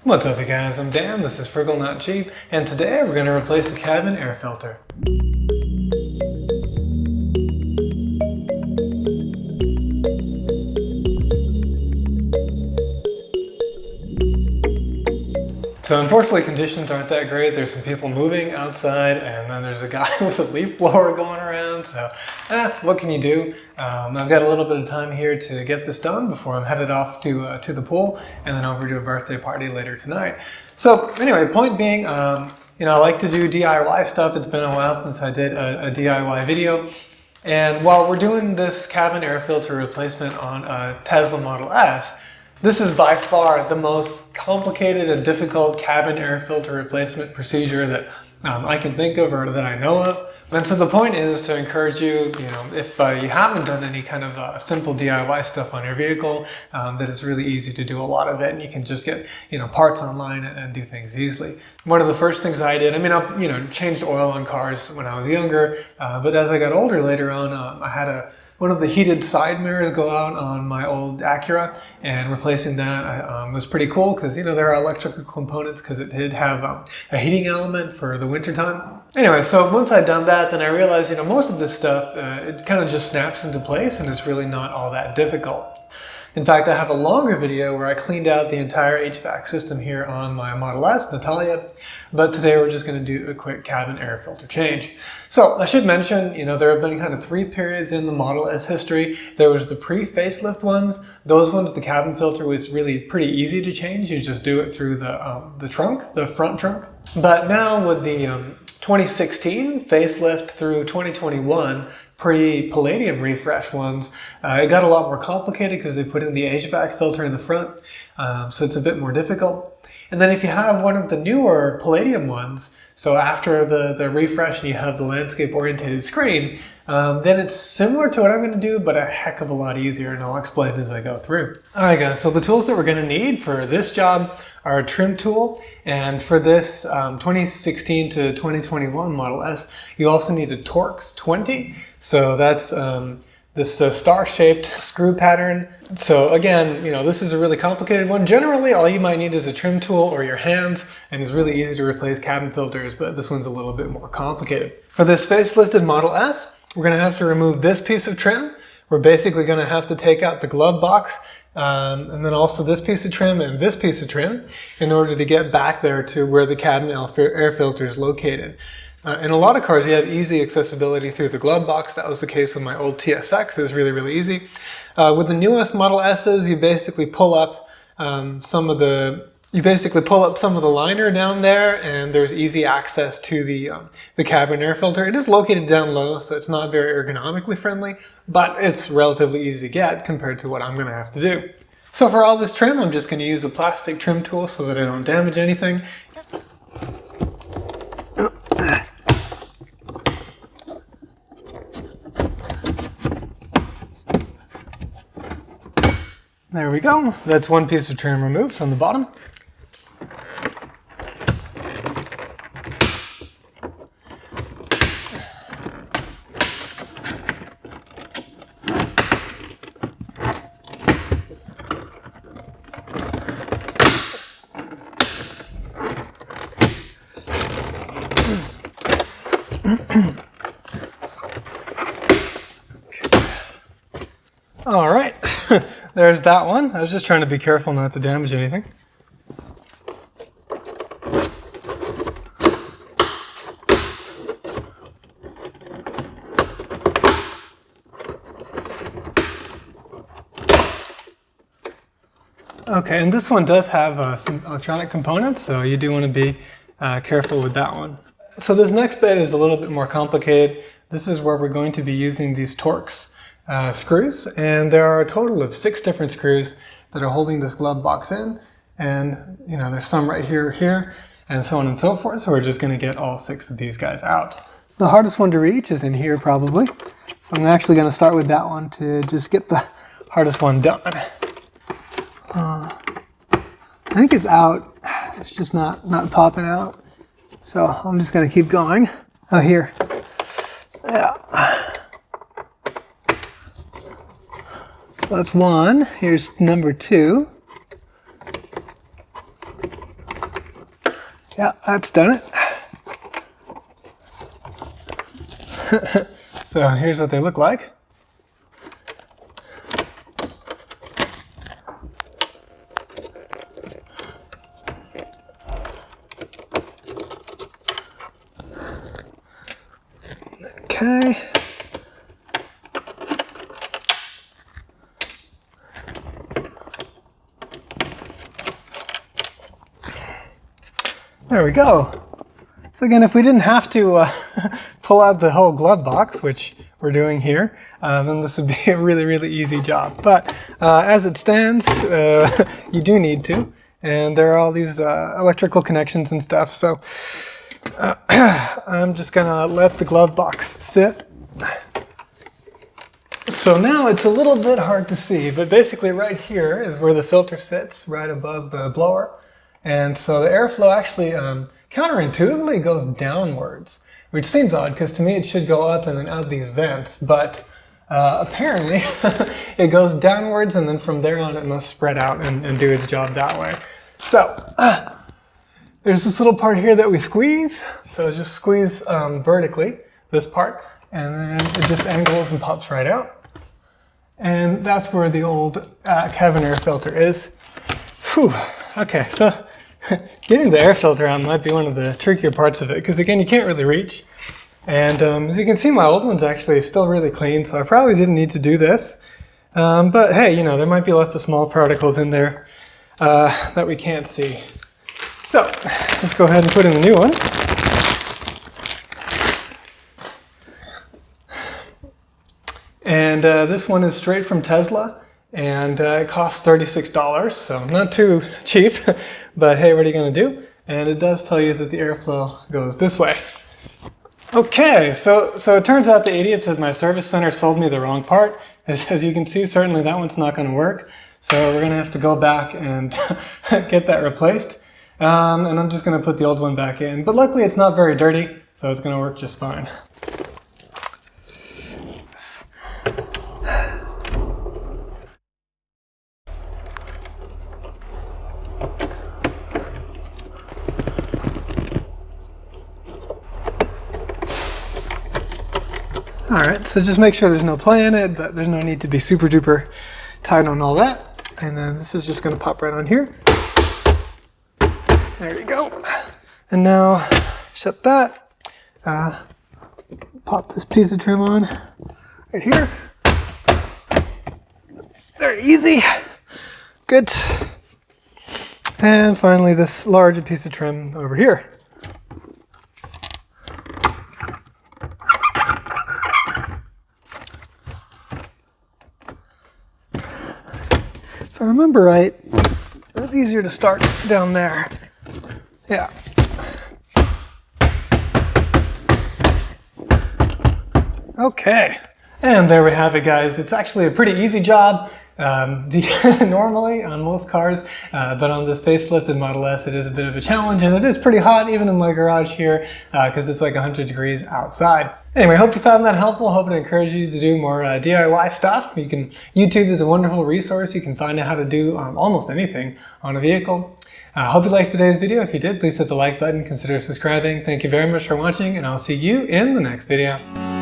What's up you guys, I'm Dan, this is Frugal Not Cheap, and today we're going to replace the cabin air filter. So unfortunately conditions aren't that great. There's some people moving outside and then there's a guy with a leaf blower going around. So what can you do? I've got a little bit of time here to get this done before I'm headed off to the pool and then over to a birthday party later tonight. So anyway, point being, I like to do DIY stuff. It's been a while since I did a DIY video. And while we're doing this cabin air filter replacement on a Tesla Model S, this is by far the most complicated and difficult cabin air filter replacement procedure that I can think of or that I know of. And so the point is to encourage you, if you haven't done any kind of simple DIY stuff on your vehicle, that it's really easy to do a lot of it and you can just get, parts online and do things easily. One of the first things I did, I changed oil on cars when I was younger, but as I got older later on, I had one of the heated side mirrors go out on my old Acura, and replacing that was pretty cool because there are electrical components because it did have a heating element for the winter time. Anyway, so once I'd done that, then I realized most of this stuff it kind of just snaps into place and it's really not all that difficult. In fact, I have a longer video where I cleaned out the entire HVAC system here on my Model S, Natalia, but today we're just going to do a quick cabin air filter change. So I should mention, there have been kind of three periods in the Model S history. There was the pre-facelift ones. Those ones, the cabin filter was really pretty easy to change. You just do it through the trunk, the front trunk. But now with the 2016 facelift through 2021 pre-Palladium refresh ones, it got a lot more complicated because they put in the HVAC filter in the front, so it's a bit more difficult. And then if you have one of the newer Palladium ones, so after the refresh and you have the landscape oriented screen, then it's similar to what I'm going to do, but a heck of a lot easier, and I'll explain as I go through. Alright guys, so the tools that we're going to need for this job are a trim tool, and for this 2016 to 2021 Model S, you also need a Torx T20. So that's this star-shaped screw pattern. So again, this is a really complicated one. Generally, all you might need is a trim tool or your hands, and it's really easy to replace cabin filters, but this one's a little bit more complicated. For this facelifted Model S, we're going to have to remove this piece of trim. We're basically going to have to take out the glove box, and then also this piece of trim and this piece of trim in order to get back there to where the cabin air filter is located. In a lot of cars, you have easy accessibility through the glove box. That was the case with my old TSX. It was really, really easy. With the newest Model S's, you basically pull up some of the liner down there, and there's easy access to the cabin air filter. It is located down low, so it's not very ergonomically friendly, but it's relatively easy to get compared to what I'm going to have to do. So for all this trim, I'm just going to use a plastic trim tool so that I don't damage anything. There we go. That's one piece of trim removed from the bottom. All right. There's that one. I was just trying to be careful not to damage anything. Okay, and this one does have some electronic components, so you do want to be careful with that one. So this next bit is a little bit more complicated. This is where we're going to be using these Torx screws, and there are a total of 6 different screws that are holding this glove box in, and there's some right here, and so on and so forth. So we're just going to get all 6 of these guys out. The hardest one to reach is in here probably, so I'm actually going to start with that one to just get the hardest one done. I think it's out. It's just not popping out, so I'm just going to keep going. Oh, here. Yeah. So that's one. Here's number 2. Yeah, that's done it. So here's what they look like. Okay. There we go. So again, if we didn't have to pull out the whole glove box, which we're doing here, then this would be a really, really easy job. But as it stands, you do need to. And there are all these electrical connections and stuff. So I'm just gonna let the glove box sit. So now it's a little bit hard to see, but basically right here is where the filter sits, right above the blower. And so the airflow actually counterintuitively goes downwards, which seems odd because to me it should go up and then out these vents, but apparently it goes downwards and then from there on it must spread out and do its job that way. So there's this little part here that we squeeze. So just squeeze vertically, this part, and then it just angles and pops right out. And that's where the old cabin air filter is. Whew. Okay, so getting the air filter out might be one of the trickier parts of it, because again, you can't really reach. And as you can see, my old one's actually still really clean, so I probably didn't need to do this. But hey, you know, there might be lots of small particles in there that we can't see. So let's go ahead and put in the new one. And this one is straight from Tesla, and it costs $36, so not too cheap, but hey, what are you going to do? And it does tell you that the airflow goes this way. Okay, so it turns out the idiots at my service center sold me the wrong part. As you can see, certainly that one's not going to work, so we're going to have to go back and get that replaced. And I'm just going to put the old one back in, but luckily it's not very dirty, so it's going to work just fine. Alright, so just make sure there's no play in it, but there's no need to be super duper tight on all that. And then this is just going to pop right on here. There you go. And now shut that. Pop this piece of trim on right here. Very easy. Good. And finally this larger piece of trim over here. If I remember right, it was easier to start down there. Yeah. Okay. And there we have it, guys. It's actually a pretty easy job. Normally on most cars, but on this facelifted Model S, it is a bit of a challenge, and it is pretty hot even in my garage here because it's like 100 degrees outside. Anyway, I hope you found that helpful. Hope it encouraged you to do more DIY stuff. YouTube is a wonderful resource. You can find out how to do almost anything on a vehicle. Hope you liked today's video. If you did, please hit the like button, consider subscribing. Thank you very much for watching, and I'll see you in the next video.